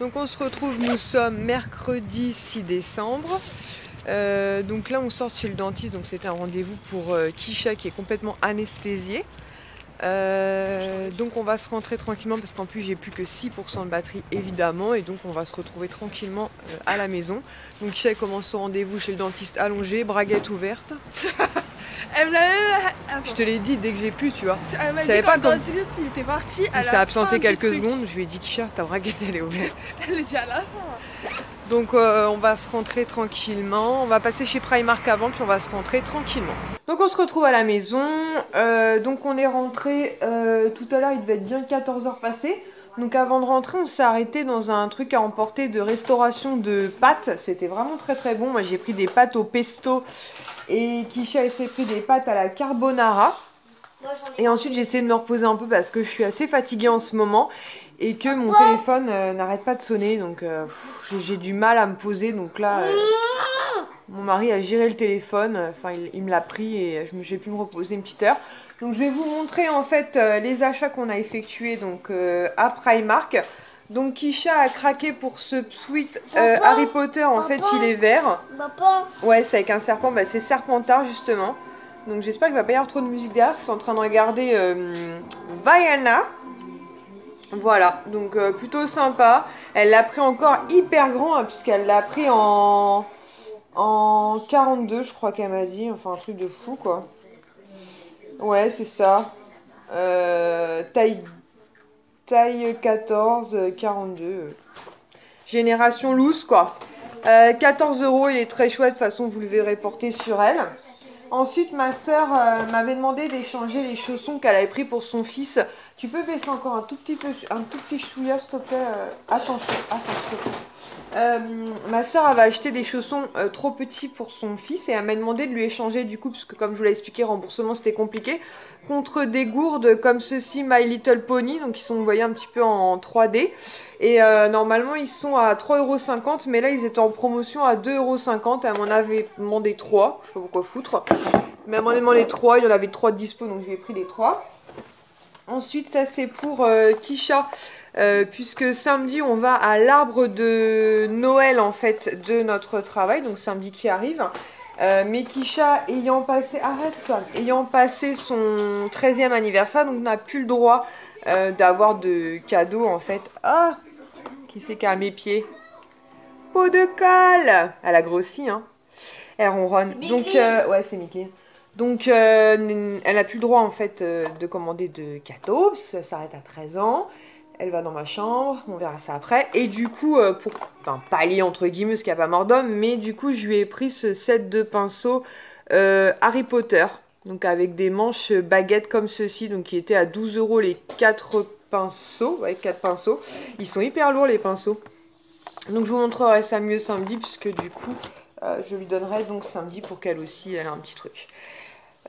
Donc on se retrouve, nous sommes mercredi 6 décembre. Donc là on sort de chez le dentiste, donc c'était un rendez-vous pour Kisha qui est complètement anesthésiée. Donc on va se rentrer tranquillement parce qu'en plus j'ai plus que 6% de batterie évidemment, et donc on va se retrouver tranquillement à la maison. Donc Kisha commence son rendez-vous chez le dentiste allongé, braguette ouverte. Je te l'ai dit dès que j'ai pu, tu vois. Elle m'a Je dit savais quand pas le dentiste il était parti. Il s'est absenté quelques secondes, je lui ai dit Kisha, ta braguette elle est ouverte. Elle est déjà à la fin. Donc on va se rentrer tranquillement, on va passer chez Primark avant puis on va se rentrer tranquillement. Donc on se retrouve à la maison, donc on est rentré tout à l'heure, il devait être bien 14h passé. Donc avant de rentrer on s'est arrêté dans un truc à emporter de restauration de pâtes, c'était vraiment très très bon. Moi j'ai pris des pâtes au pesto et Kisha s'est pris des pâtes à la carbonara. Et ensuite j'ai essayé de me reposer un peu parce que je suis assez fatiguée en ce moment et que mon téléphone n'arrête pas de sonner, donc j'ai du mal à me poser. Donc là mon mari a géré le téléphone, enfin il me l'a pris et j'ai pu me reposer une petite heure. Donc je vais vous montrer en fait les achats qu'on a effectués donc à Primark. Donc Kisha a craqué pour ce sweat Harry Potter, en fait il est vert. Ouais, c'est avec un serpent, bah, c'est Serpentard justement. Donc j'espère qu'il va pas y avoir trop de musique derrière, parce que je suis en train de regarder Vaiana. Voilà, donc plutôt sympa. Elle l'a pris encore hyper grand, hein, puisqu'elle l'a pris en 42, je crois qu'elle m'a dit. Enfin, un truc de fou, quoi. Ouais, c'est ça. Taille 14, 42. Génération loose, quoi. 14 €, il est très chouette. De toute façon, vous le verrez porter sur elle. Ensuite, ma soeur m'avait demandé d'échanger les chaussons qu'elle avait pris pour son fils. Tu peux baisser encore un tout petit chouïa, s'il te plaît. Attends, s'il te plaît. Ma soeur avait acheté des chaussons trop petits pour son fils et elle m'a demandé de lui échanger du coup, parce que comme je vous l'ai expliqué, remboursement c'était compliqué, contre des gourdes comme ceci, My Little Pony, donc ils sont, vous voyez, un petit peu en 3D. Et normalement ils sont à 3,50 €, mais là ils étaient en promotion à 2,50 €. Elle m'en avait demandé 3, je sais pas pourquoi foutre. Mais elle m'en a demandé 3, il y en avait 3 de dispo, donc j'ai pris les 3. Ensuite ça c'est pour Kisha, puisque samedi on va à l'arbre de Noël en fait de notre travail, donc samedi qui arrive. Mais Kisha ayant passé, ayant passé son 13e anniversaire, donc n'a plus le droit d'avoir de cadeaux en fait. Ah, qui c'est qui a mes pieds? Peau de colle. Elle a grossi, hein. Elle ronronne. Donc, ouais, c'est Mickey. Donc, elle n'a plus le droit en fait de commander de cadeaux, parce que ça s'arrête à 13 ans. Elle va dans ma chambre, on verra ça après. Et du coup, pour pallier entre guillemets, parce qu'il n'y a pas mort d'homme, mais du coup, je lui ai pris ce set de pinceaux Harry Potter. Donc avec des manches baguettes comme ceci, donc qui étaient à 12 € les 4 pinceaux. Ouais, 4 pinceaux. Ils sont hyper lourds les pinceaux. Donc je vous montrerai ça mieux samedi, puisque du coup, je lui donnerai donc samedi pour qu'elle aussi, elle a un petit truc.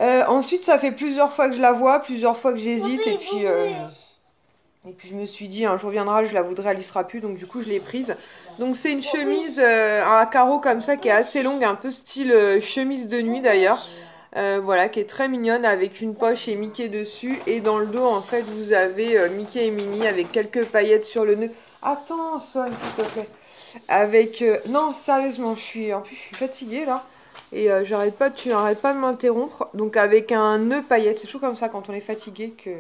Ensuite, ça fait plusieurs fois que je la vois, plusieurs fois que j'hésite, et puis je me suis dit, un jour viendra, je la voudrais, elle y sera plus, donc du coup je l'ai prise. Donc c'est une chemise à carreaux comme ça, qui est assez longue, un peu style chemise de nuit d'ailleurs. Voilà, qui est très mignonne, avec une poche et Mickey dessus. Et dans le dos, en fait, vous avez Mickey et Minnie avec quelques paillettes sur le nœud. Attends, Swan, s'il te plaît. Avec... non, sérieusement, en plus, je suis fatiguée, là. Et tu n'arrêtes pas de m'interrompre. Donc, avec un nœud paillettes. C'est toujours comme ça, quand on est fatigué, que...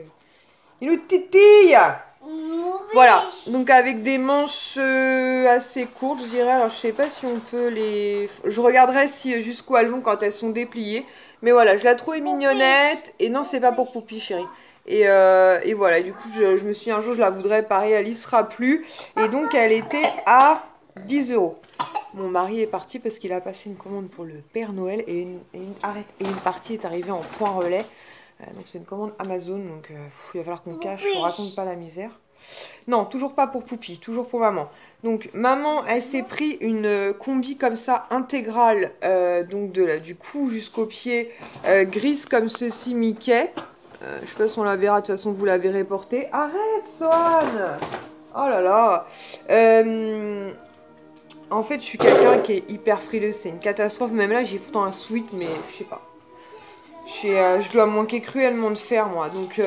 Il nous titille. Voilà, donc avec des manches assez courtes, je dirais. Alors, je sais pas si on peut les... Je regarderai si jusqu'où elles vont quand elles sont dépliées. Mais voilà, je la trouvais mignonnette. Et non, c'est pas pour Poupie, chérie. Et voilà, du coup, je me suis dit, un jour, je la voudrais. Pareil, elle y sera plus. Et donc, elle était à 10 €. Mon mari est parti parce qu'il a passé une commande pour le Père Noël. Et une partie est arrivée en point relais. Donc, c'est une commande Amazon. Donc, il va falloir qu'on cache. Je vous raconte pas la misère. Non, toujours pas pour Poupie, toujours pour maman. Donc maman, elle s'est pris une combi comme ça intégrale, donc du cou jusqu'au pied, grise comme ceci, Mickey. Je sais pas si on la verra, de toute façon vous la verrez porter. Arrête, Swan! Oh là là. En fait, je suis quelqu'un qui est hyper frileuse, c'est une catastrophe. Même là, j'ai pourtant un sweat, mais je sais pas. Je dois manquer cruellement de fer, moi. Donc...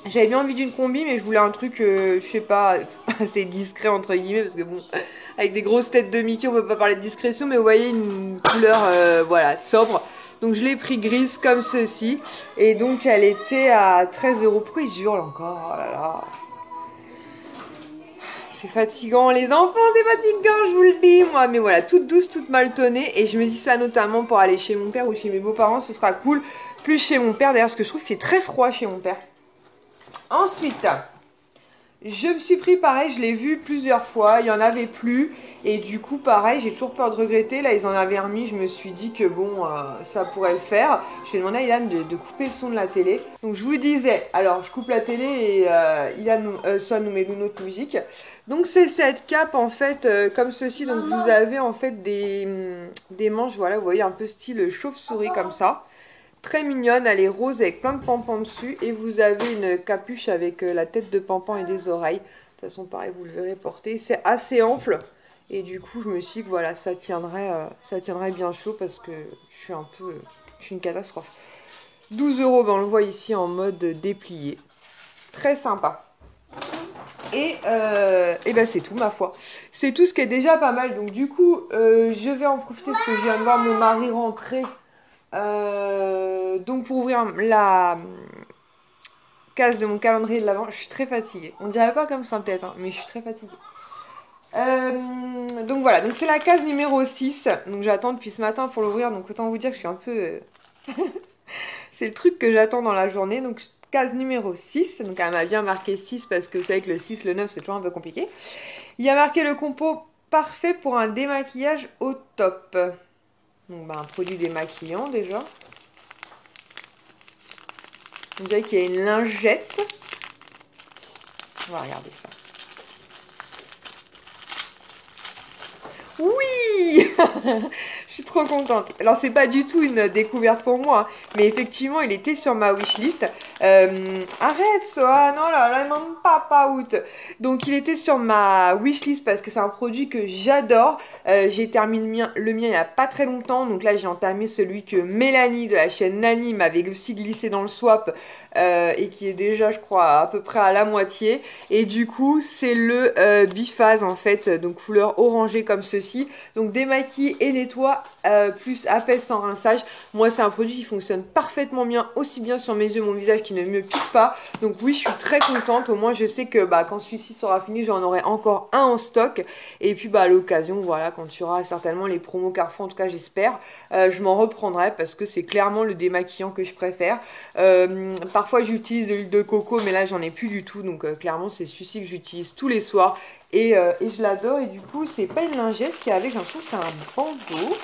J'avais bien envie d'une combi, mais je voulais un truc, je sais pas, assez discret entre guillemets, parce que bon, avec des grosses têtes de Mickey, on peut pas parler de discrétion, mais vous voyez, une couleur, voilà, sobre. Donc je l'ai pris grise comme ceci, et donc elle était à 13 €. Pourquoi ils hurlent encore? Oh là là. C'est fatigant, les enfants, c'est fatigant, je vous le dis, moi. Mais voilà, toute douce, toute mal tonnée. Et je me dis ça notamment pour aller chez mon père ou chez mes beaux-parents, ce sera cool. Plus chez mon père, d'ailleurs, parce que je trouve qu'il fait très froid chez mon père. Ensuite, je me suis pris pareil, je l'ai vu plusieurs fois, il n'y en avait plus. Et du coup, pareil, j'ai toujours peur de regretter. Là, ils en avaient remis, je me suis dit que bon, ça pourrait le faire. Je vais demander à Ilan de couper le son de la télé. Donc, je vous disais, alors, je coupe la télé et Ilan sonne nous met notre musique. Donc, c'est cette cape, en fait, comme ceci. Donc, vous avez, en fait, des manches, voilà, vous voyez, un peu style chauve-souris, comme ça. Très mignonne, elle est rose avec plein de pampans dessus. Et vous avez une capuche avec la tête de pampan et des oreilles. De toute façon, pareil, vous le verrez porter. C'est assez ample. Et du coup, je me suis dit que voilà, ça tiendrait bien chaud parce que je suis une catastrophe. 12 €, ben on le voit ici en mode déplié. Très sympa. Et ben c'est tout, ma foi. C'est tout, ce qui est déjà pas mal. Donc du coup, je vais en profiter parce que je viens de voir mon mari rentrer. Donc pour ouvrir la case de mon calendrier de l'Avent, je suis très fatiguée. On dirait pas comme ça peut-être, hein, mais je suis très fatiguée. Donc voilà, donc c'est la case numéro 6. Donc j'attends depuis ce matin pour l'ouvrir, donc autant vous dire que je suis un peu... c'est le truc que j'attends dans la journée. Donc case numéro 6, donc elle m'a bien marqué 6 parce que vous savez que le 6, le 9 c'est toujours un peu compliqué. Il y a marqué le compo parfait pour un démaquillage au top. Donc bah, un produit démaquillant déjà. On dirait qu'il y a une lingette. On va regarder ça. Oui. Je suis trop contente. Alors c'est pas du tout une découverte pour moi, hein, mais effectivement il était sur ma wishlist. Arrête Sohan, oh là là, même papa out. Donc il était sur ma wishlist parce que c'est un produit que j'adore. J'ai terminé le mien il y a pas très longtemps, donc là j'ai entamé celui que Mélanie de la chaîne Nani m'avait aussi glissé dans le swap et qui est déjà je crois à peu près à la moitié. Et du coup c'est le biphase en fait, donc couleur orangée comme ceci. Donc démaquille et nettoie plus apaise sans rinçage. Moi c'est un produit qui fonctionne parfaitement bien, aussi bien sur mes yeux, mon visage qui ne me pique pas. Donc oui, je suis très contente. Au moins je sais que bah, quand celui-ci sera fini, j'en aurai encore un en stock. Et puis bah à l'occasion, voilà, quand tu auras certainement les promos Carrefour, en tout cas j'espère, je m'en reprendrai parce que c'est clairement le démaquillant que je préfère. Parfois j'utilise de l'huile de coco, mais là j'en ai plus du tout. Donc clairement c'est celui-ci que j'utilise tous les soirs. Et je l'adore. Et du coup c'est pas une lingette qui est avec, j'ai l'impression que c'est un bandeau.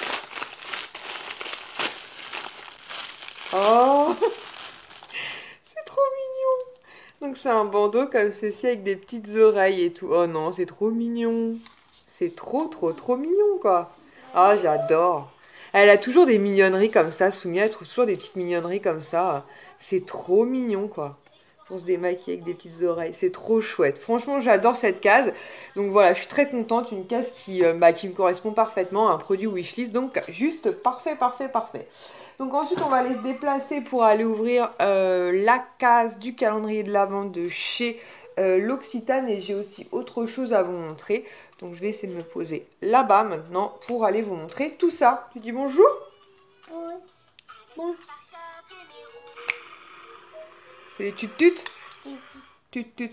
Oh, c'est trop mignon. Donc c'est un bandeau comme ceci avec des petites oreilles et tout. Oh non, c'est trop mignon. C'est trop mignon quoi. Ah, j'adore. Elle a toujours des mignonneries comme ça. Soumia, elle trouve toujours des petites mignonneries comme ça. C'est trop mignon quoi. Pour se démaquiller avec des petites oreilles. C'est trop chouette. Franchement, j'adore cette case. Donc voilà, je suis très contente. Une case qui me correspond parfaitement. Un produit wishlist. Donc juste parfait. Donc ensuite, on va aller se déplacer pour aller ouvrir la case du calendrier de l'Avent de chez l'Occitane. Et j'ai aussi autre chose à vous montrer. Donc je vais essayer de me poser là-bas maintenant pour aller vous montrer tout ça. Tu dis bonjour? Oui. Bon. C'est des tut-tut? Tut-tut.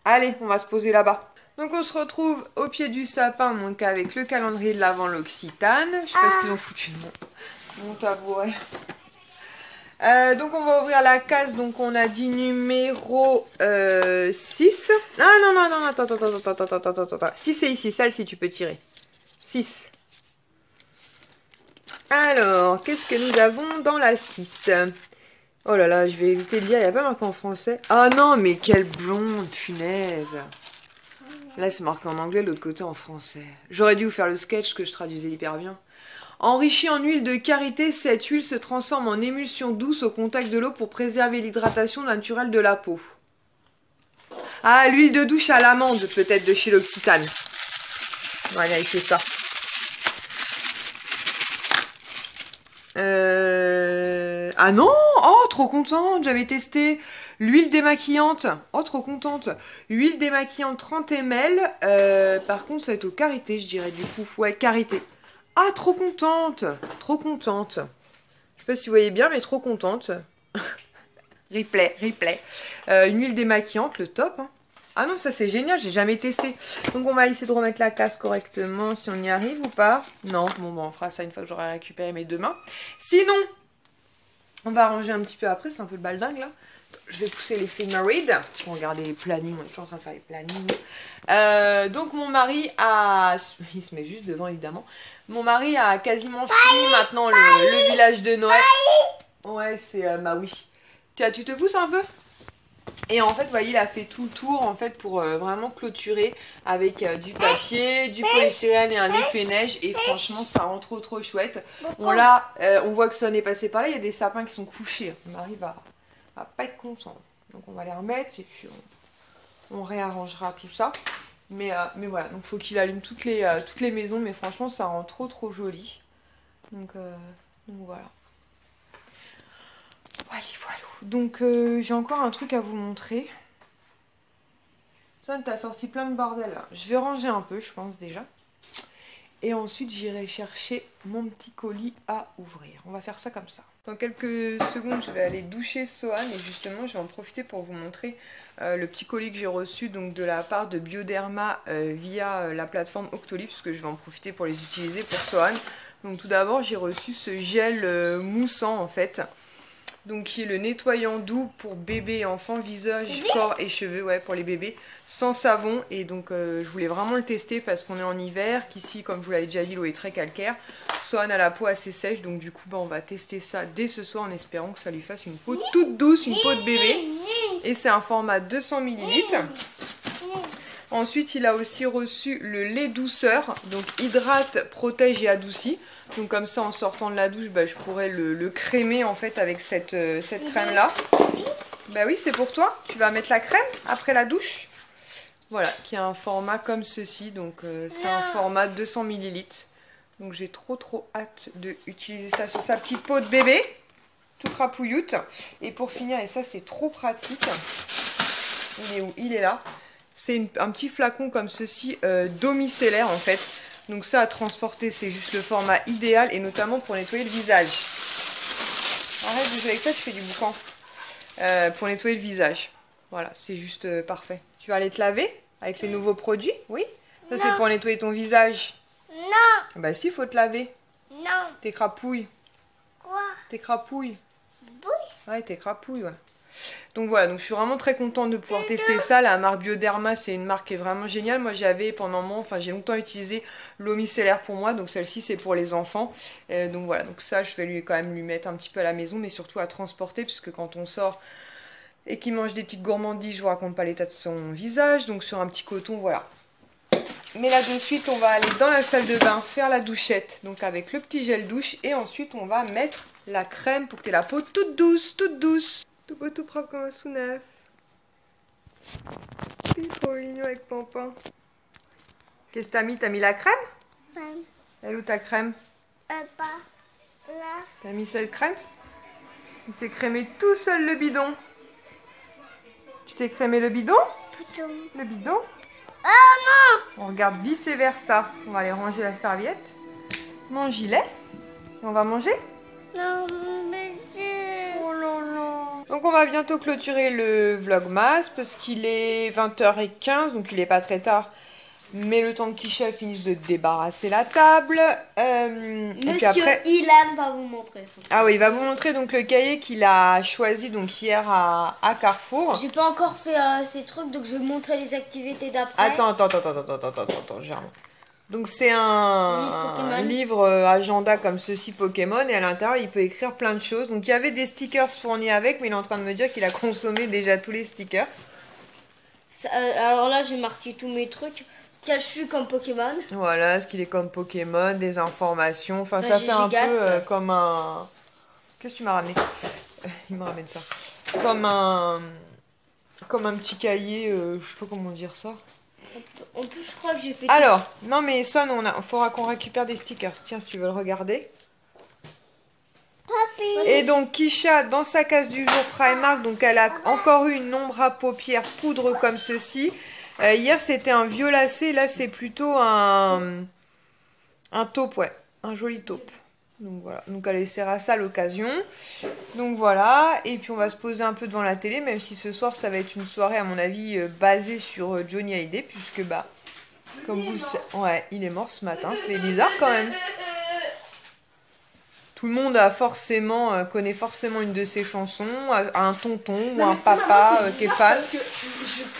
Allez, on va se poser là-bas. Donc on se retrouve au pied du sapin, donc avec le calendrier de l'Avent l'Occitane. Je sais pas ce qu'ils ont foutu de mon tabouret. Donc on va ouvrir la case, donc on a dit numéro 6. Ah non, attends. 6 c'est ici, celle-ci tu peux tirer. 6. Alors, qu'est-ce que nous avons dans la 6? Oh là là, je vais éviter de dire, il n'y a pas marqué en français. Ah non, mais quelle blonde, punaise. Là, c'est marqué en anglais, l'autre côté en français. J'aurais dû vous faire le sketch que je traduisais hyper bien. Enrichie en huile de karité, cette huile se transforme en émulsion douce au contact de l'eau pour préserver l'hydratation naturelle de la peau. Ah, l'huile de douche à l'amande, peut-être, de chez l'Occitane. On va vérifier ça. Ah non! Oh, trop contente! J'avais testé L'huile démaquillante, oh trop contente. Huile démaquillante 30 ml, par contre ça va être au karité je dirais du coup. Ouais, karité. Ah, trop contente, trop contente. Je sais pas si vous voyez bien, mais trop contente. Replay, replay. Une huile démaquillante, le top. Hein. Ah non, ça c'est génial, j'ai jamais testé. Donc on va essayer de remettre la casse correctement, si on y arrive ou pas. Non, bon, on fera ça une fois que j'aurai récupéré mes deux mains. Sinon, on va arranger un petit peu après, c'est un peu le baldingue là. Je vais pousser les Figma Read pour regarder les plannings, on est toujours en train de faire les plannings. Donc mon mari a... Il se met juste devant évidemment. Mon mari a quasiment fini maintenant le village de Noël. Ouais, c'est Maui. Tu te pousses un peu? Et en fait, vous voyez, il a fait tout le tour en fait pour vraiment clôturer avec du papier, du polystyrène et un épée-neige. Et franchement, ça rend trop chouette. Bon là, on voit que ça est passé par là. Il y a des sapins qui sont couchés. Mon mari va pas être content. Donc on va les remettre et puis on réarrangera tout ça. Mais voilà, donc faut qu'il allume toutes les maisons. Mais franchement, ça rend trop joli. Donc voilà. Voilà. Donc j'ai encore un truc à vous montrer. Son, t'as sorti plein de bordel là. Je vais ranger un peu, je pense déjà. Et ensuite j'irai chercher mon petit colis à ouvrir. On va faire ça comme ça. Dans quelques secondes, je vais aller doucher Sohan et justement, je vais en profiter pour vous montrer le petit colis que j'ai reçu donc de la part de Bioderma via la plateforme Octoly, puisque je vais en profiter pour les utiliser pour Sohan. Donc tout d'abord, j'ai reçu ce gel moussant en fait. Donc qui est le nettoyant doux pour bébé et enfant, visage, corps et cheveux, ouais, pour les bébés, sans savon. Et donc je voulais vraiment le tester parce qu'on est en hiver, qu'ici, comme je vous l'avais déjà dit, l'eau est très calcaire. Sohan a la peau assez sèche, donc du coup, on va tester ça dès ce soir en espérant que ça lui fasse une peau toute douce, une peau de bébé. Et c'est un format 200 ml. Ensuite, il a aussi reçu le lait douceur, donc hydrate, protège et adoucit. Donc comme ça, en sortant de la douche, je pourrais le crémer en fait avec cette crème-là. Bah oui, c'est pour toi. Tu vas mettre la crème après la douche. Voilà, qui a un format comme ceci. Donc c'est un format 200 ml. Donc j'ai trop hâte d'utiliser ça sur sa petite peau de bébé. Tout crapouilloute. Et pour finir, et ça c'est trop pratique. Il est où? Il est là. C'est un petit flacon comme ceci d'eau micellaire en fait. Donc ça à transporter, c'est juste le format idéal et notamment pour nettoyer le visage. Arrête de jouer avec ça, tu fais du boucan. Pour nettoyer le visage. Voilà, c'est juste parfait. Tu vas aller te laver avec les nouveaux produits? Oui. Ça c'est pour nettoyer ton visage. Non. Bah si, il faut te laver. Non. Tes crapouilles. Quoi? Tes crapouilles. Oui. Ouais, tes crapouilles, ouais. Donc voilà, donc je suis vraiment très contente de pouvoir tester ça. La marque Bioderma, c'est une marque qui est vraiment géniale. Moi j'avais j'ai longtemps utilisé l'eau micellaire pour moi, donc celle-ci c'est pour les enfants. Donc voilà, donc ça je vais quand même lui mettre un petit peu à la maison, mais surtout à transporter, puisque quand on sort et qu'il mange des petites gourmandises, je vous raconte pas l'état de son visage, donc sur un petit coton, voilà. Mais là de suite, on va aller dans la salle de bain faire la douchette, donc avec le petit gel douche, et ensuite on va mettre la crème pour que tu aies la peau toute douce, toute douce. Tout beau, tout propre comme un sous-neuf. C'est trop mignon avec Pampin. Qu'est-ce que t'as mis? T'as mis la crème? Oui. Elle est où ta crème? Pas là. T'as mis cette crème? Il s'est crémé tout seul le bidon. Tu t'es crémé le bidon? Bidon. Le bidon? Oh non! On regarde vice versa. On va aller ranger la serviette. Mon gilet. Et on va manger? Non, mais... Oh là là. Donc on va bientôt clôturer le vlogmas parce qu'il est 20h15, donc il est pas très tard. Mais le temps que Kisha finisse de débarrasser la table. Monsieur et puis après... Ilan va vous montrer ça. Ah oui, il va vous montrer donc le cahier qu'il a choisi donc hier à Carrefour. J'ai pas encore fait ces trucs, donc je vais vous montrer les activités d'après. Attends, Germain. Donc c'est un livre agenda comme ceci Pokémon, et à l'intérieur il peut écrire plein de choses. Donc il y avait des stickers fournis avec, mais il est en train de me dire qu'il a consommé déjà tous les stickers. Alors là j'ai marqué tous mes trucs. Quel je suis comme Pokémon. Voilà, ce qu'il est comme Pokémon, des informations. Enfin ça fait un peu comme un... Qu'est-ce que tu m'as ramené? Il me ramène ça. Comme un petit cahier, je sais pas comment dire ça. En plus, je crois que j'ai fait... Alors, non mais Son, faudra qu'on récupère des stickers. Tiens, si tu veux le regarder. Papa, Et donc Kisha, dans sa case du jour Primark, donc elle a encore eu une ombre à paupières poudre comme ceci. Hier c'était un violacé, là c'est plutôt un taupe, ouais, un joli taupe. Donc voilà, donc elle essaiera ça à l'occasion. Donc voilà, et puis on va se poser un peu devant la télé, même si ce soir ça va être une soirée à mon avis basée sur Johnny Hallyday, puisque bah, comme vous le savez, ouais, il est mort ce matin, ça fait bizarre quand même. Tout le monde connaît forcément une de ses chansons, a un tonton ou un papa qui est fan. Parce que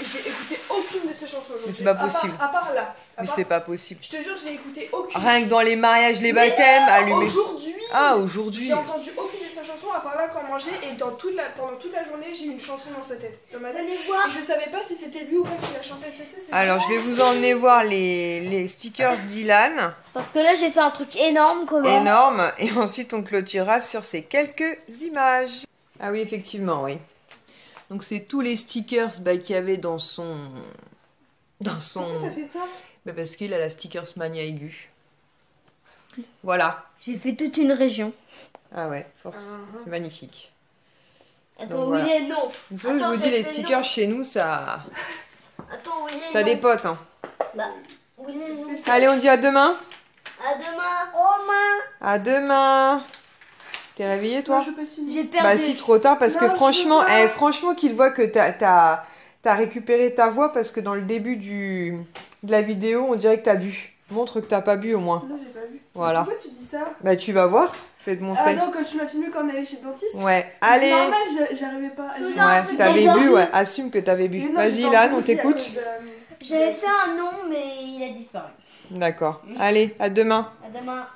j'ai écouté aucune de ces chansons aujourd'hui. Mais c'est pas possible. À part là. Mais c'est pas possible. Je te jure, j'ai écouté aucune. Rien que dans les mariages, les baptêmes, allumés. Aujourd'hui. Ah, aujourd'hui. J'ai entendu aucune de ces chansons à part là quand on mangeait et pendant toute la journée, j'ai eu une chanson dans sa tête. Dans ma tête. Et je savais pas si c'était lui ou pas qui la chantait. Alors, je vais vous emmener voir les stickers d'Ilan. Parce que là, j'ai fait un truc énorme quand même. Énorme. Et ensuite, on clôturera sur ces quelques images. Ah oui, effectivement, oui. Donc, c'est tous les stickers qu'il y avait dans son... Pourquoi t'as fait ça? Mais parce qu'il a la stickers mania aiguë. Voilà. J'ai fait toute une région. Ah ouais, force. C'est magnifique. Attends, Donc, voilà. William, non. Une fois que je vous dis, les stickers chez nous, ça William, ça non. dépote. Hein. Bah, William, non. Allez, on dit à demain. À demain. À demain. T'es réveillé, toi? J'ai perdu. Bah si, trop tard, parce que Non, franchement, je veux pas. franchement qu'il voit que t'as récupéré ta voix, parce que dans le début de la vidéo, on dirait que t'as bu. Montre que t'as pas bu au moins. Non, j'ai pas vu. Voilà. Pourquoi tu dis ça? Bah tu vas voir, je vais te Ah montrer. non, quand tu m'as filmé quand on allait chez le dentiste. Ouais, C'est allez. normal, j'arrivais pas. Ouais, t'avais bu, ouais, assume que t'avais bu. Mais non, Vas-y, j'étais en Lan, on congé à t'écoute. cause, J'avais fait un nom, mais il a disparu. D'accord. Allez, à demain. À demain.